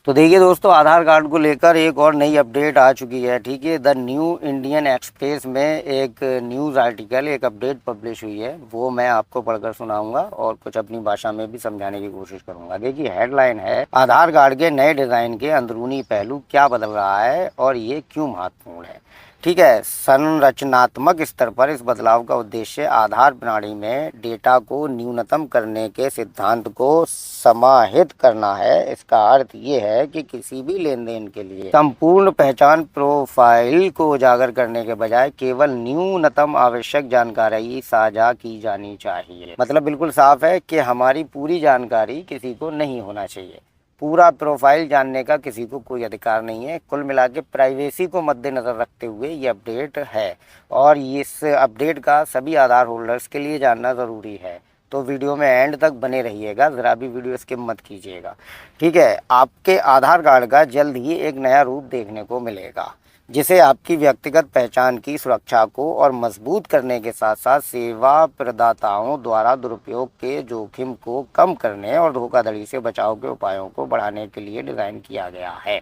तो देखिए दोस्तों, आधार कार्ड को लेकर एक और नई अपडेट आ चुकी है। ठीक है, द न्यू इंडियन एक्सप्रेस में एक न्यूज़ आर्टिकल, एक अपडेट पब्लिश हुई है, वो मैं आपको पढ़कर सुनाऊंगा और कुछ अपनी भाषा में भी समझाने की कोशिश करूंगा। देखिए, हेडलाइन है, आधार कार्ड के नए डिज़ाइन के अंदरूनी पहलू क्या बदल रहा है और ये क्यों महत्वपूर्ण है। ठीक है, संरचनात्मक स्तर पर इस बदलाव का उद्देश्य आधार प्रणाली में डेटा को न्यूनतम करने के सिद्धांत को समाहित करना है। इसका अर्थ ये है कि किसी भी लेन देन के लिए संपूर्ण पहचान प्रोफाइल को उजागर करने के बजाय केवल न्यूनतम आवश्यक जानकारी साझा की जानी चाहिए। मतलब बिल्कुल साफ है कि हमारी पूरी जानकारी किसी को नहीं होना चाहिए। पूरा प्रोफाइल जानने का किसी को कोई अधिकार नहीं है। कुल मिला के प्राइवेसी को मद्देनज़र रखते हुए ये अपडेट है और इस अपडेट का सभी आधार होल्डर्स के लिए जानना ज़रूरी है। तो वीडियो में एंड तक बने रहिएगा, ज़रा भी वीडियो स्किप मत कीजिएगा। ठीक है, आपके आधार कार्ड का जल्द ही एक नया रूप देखने को मिलेगा, जिसे आपकी व्यक्तिगत पहचान की सुरक्षा को और मजबूत करने के साथ साथ सेवा प्रदाताओं द्वारा दुरुपयोग के जोखिम को कम करने और धोखाधड़ी से बचाव के उपायों को बढ़ाने के लिए डिज़ाइन किया गया है।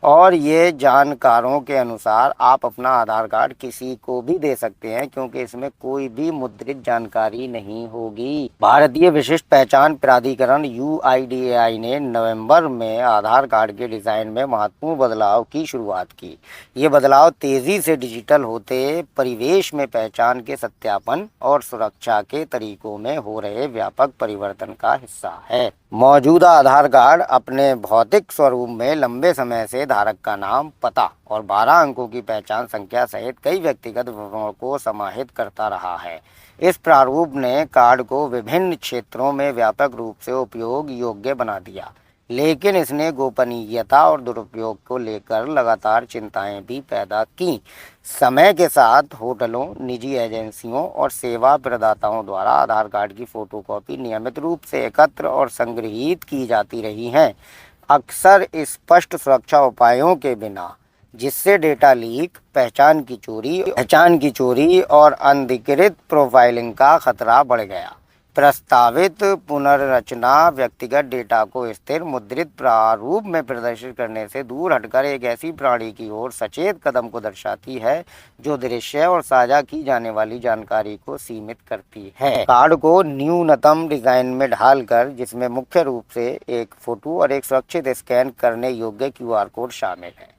और ये जानकारों के अनुसार आप अपना आधार कार्ड किसी को भी दे सकते हैं, क्योंकि इसमें कोई भी मुद्रित जानकारी नहीं होगी। भारतीय विशिष्ट पहचान प्राधिकरण UIDAI ने नवंबर में आधार कार्ड के डिज़ाइन में महत्वपूर्ण बदलाव की शुरुआत की। ये बदलाव तेज़ी से डिजिटल होते परिवेश में पहचान के सत्यापन और सुरक्षा के तरीकों में हो रहे व्यापक परिवर्तन का हिस्सा है। मौजूदा आधार कार्ड अपने भौतिक स्वरूप में लंबे समय से धारक का नाम, पता और 12 अंकों की पहचान संख्या सहित कई व्यक्तिगत विवरणों को समाहित करता रहा है। इस प्रारूप ने कार्ड को विभिन्न क्षेत्रों में व्यापक रूप से उपयोग योग्य बना दिया, लेकिन इसने गोपनीयता और दुरुपयोग को लेकर लगातार चिंताएं भी पैदा की। समय के साथ होटलों, निजी एजेंसियों और सेवा प्रदाताओं द्वारा आधार कार्ड की फोटोकॉपी नियमित रूप से एकत्र और संग्रहीत की जाती रही हैं, अक्सर स्पष्ट सुरक्षा उपायों के बिना, जिससे डेटा लीक, पहचान की चोरी और अनधिकृत प्रोफाइलिंग का खतरा बढ़ गया। प्रस्तावित पुनर्रचना व्यक्तिगत डेटा को स्थिर मुद्रित प्रारूप में प्रदर्शित करने से दूर हटकर एक ऐसी प्रणाली की ओर सचेत कदम को दर्शाती है जो दृश्य और साझा की जाने वाली जानकारी को सीमित करती है। कार्ड को न्यूनतम डिजाइन में ढालकर, जिसमें मुख्य रूप से एक फोटो और एक सुरक्षित स्कैन करने योग्य QR कोड शामिल है।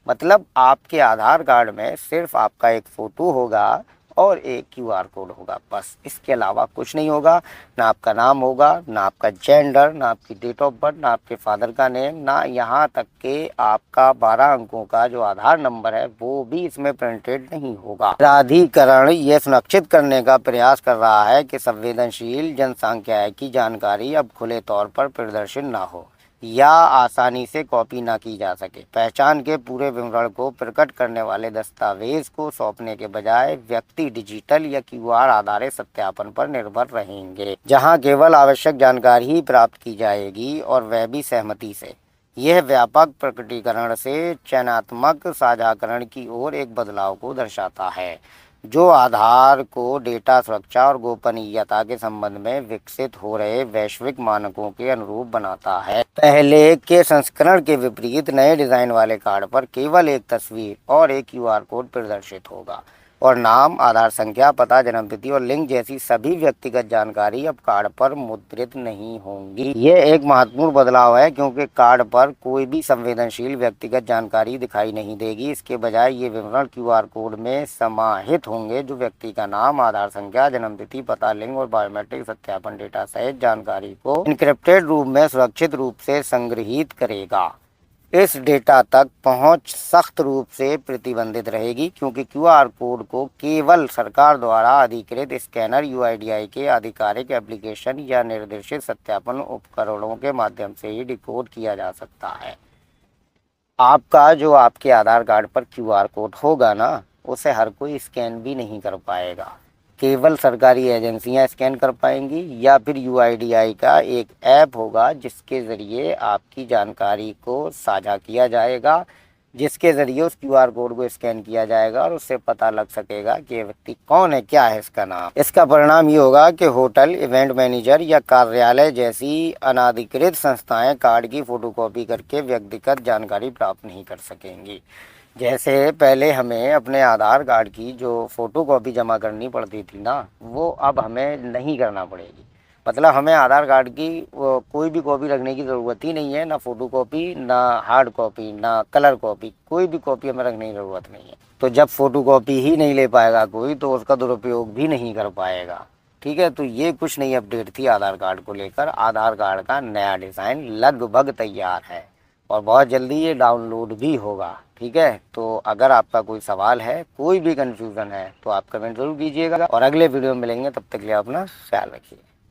मतलब आपके आधार कार्ड में सिर्फ आपका एक फ़ोटो होगा और एक QR कोड होगा, बस। इसके अलावा कुछ नहीं होगा। ना आपका नाम होगा, ना आपका जेंडर, ना आपकी डेट ऑफ बर्थ, ना आपके फादर का नेम, ना यहाँ तक कि आपका 12 अंकों का जो आधार नंबर है वो भी इसमें प्रिंटेड नहीं होगा। प्राधिकरण ये सुनिश्चित करने का प्रयास कर रहा है कि संवेदनशील जनसांख्यिकी की जानकारी अब खुले तौर पर प्रदर्शित ना हो या आसानी से कॉपी ना की जा सके। पहचान के पूरे विवरण को प्रकट करने वाले दस्तावेज को सौंपने के बजाय व्यक्ति डिजिटल या QR आधारित सत्यापन पर निर्भर रहेंगे, जहां केवल आवश्यक जानकारी ही प्राप्त की जाएगी और वह भी सहमति से। यह व्यापक प्रकटीकरण से चयनात्मक साझाकरण की ओर एक बदलाव को दर्शाता है, जो आधार को डेटा सुरक्षा और गोपनीयता के संबंध में विकसित हो रहे वैश्विक मानकों के अनुरूप बनाता है। पहले के संस्करण के विपरीत नए डिजाइन वाले कार्ड पर केवल एक तस्वीर और एक QR कोड प्रदर्शित होगा और नाम, आधार संख्या, पता, जन्मतिथि और लिंग जैसी सभी व्यक्तिगत जानकारी अब कार्ड पर मुद्रित नहीं होंगी। ये एक महत्वपूर्ण बदलाव है, क्योंकि कार्ड पर कोई भी संवेदनशील व्यक्तिगत जानकारी दिखाई नहीं देगी। इसके बजाय ये विवरण QR कोड में समाहित होंगे, जो व्यक्ति का नाम, आधार संख्या, जन्मतिथि, पता, लिंग और बायोमेट्रिक सत्यापन डेटा सहित जानकारी को एन्क्रिप्टेड रूप में सुरक्षित रूप से संग्रहीत करेगा। इस डेटा तक पहुंच सख्त रूप से प्रतिबंधित रहेगी, क्योंकि QR कोड को केवल सरकार द्वारा अधिकृत स्कैनर, UIDAI के आधिकारिक एप्लीकेशन या निर्देशित सत्यापन उपकरणों के माध्यम से ही डिकोड किया जा सकता है। आपका जो आपके आधार कार्ड पर QR कोड होगा ना, उसे हर कोई स्कैन भी नहीं कर पाएगा। केवल सरकारी एजेंसियां स्कैन कर पाएंगी या फिर UIDAI का एक ऐप होगा जिसके ज़रिए आपकी जानकारी को साझा किया जाएगा। जिसके ज़रिए उस क्यूआर कोड को स्कैन किया जाएगा और उससे पता लग सकेगा कि ये व्यक्ति कौन है, क्या है इसका नाम। इसका परिणाम ये होगा कि होटल, इवेंट मैनेजर या कार्यालय जैसी अनाधिकृत संस्थाएं कार्ड की फ़ोटोकॉपी करके व्यक्तिगत जानकारी प्राप्त नहीं कर सकेंगी। जैसे पहले हमें अपने आधार कार्ड की जो फ़ोटोकॉपी जमा करनी पड़ती थी ना, वो अब हमें नहीं करना पड़ेगी। मतलब हमें आधार कार्ड की कोई भी कॉपी रखने की ज़रूरत ही नहीं है, ना फ़ोटो कॉपी, ना हार्ड कॉपी, ना कलर कॉपी, कोई भी कॉपी हमें रखने की ज़रूरत नहीं है। तो जब फ़ोटो कॉपी ही नहीं ले पाएगा कोई, तो उसका दुरुपयोग भी नहीं कर पाएगा। ठीक है, तो ये कुछ नई अपडेट थी आधार कार्ड को लेकर। आधार कार्ड का नया डिज़ाइन लगभग तैयार है और बहुत जल्दी ये डाउनलोड भी होगा। ठीक है, तो अगर आपका कोई सवाल है, कोई भी कन्फ्यूज़न है, तो आप कमेंट ज़रूर कीजिएगा और अगले वीडियो में मिलेंगे। तब तक के लिए अपना ख्याल रखिए।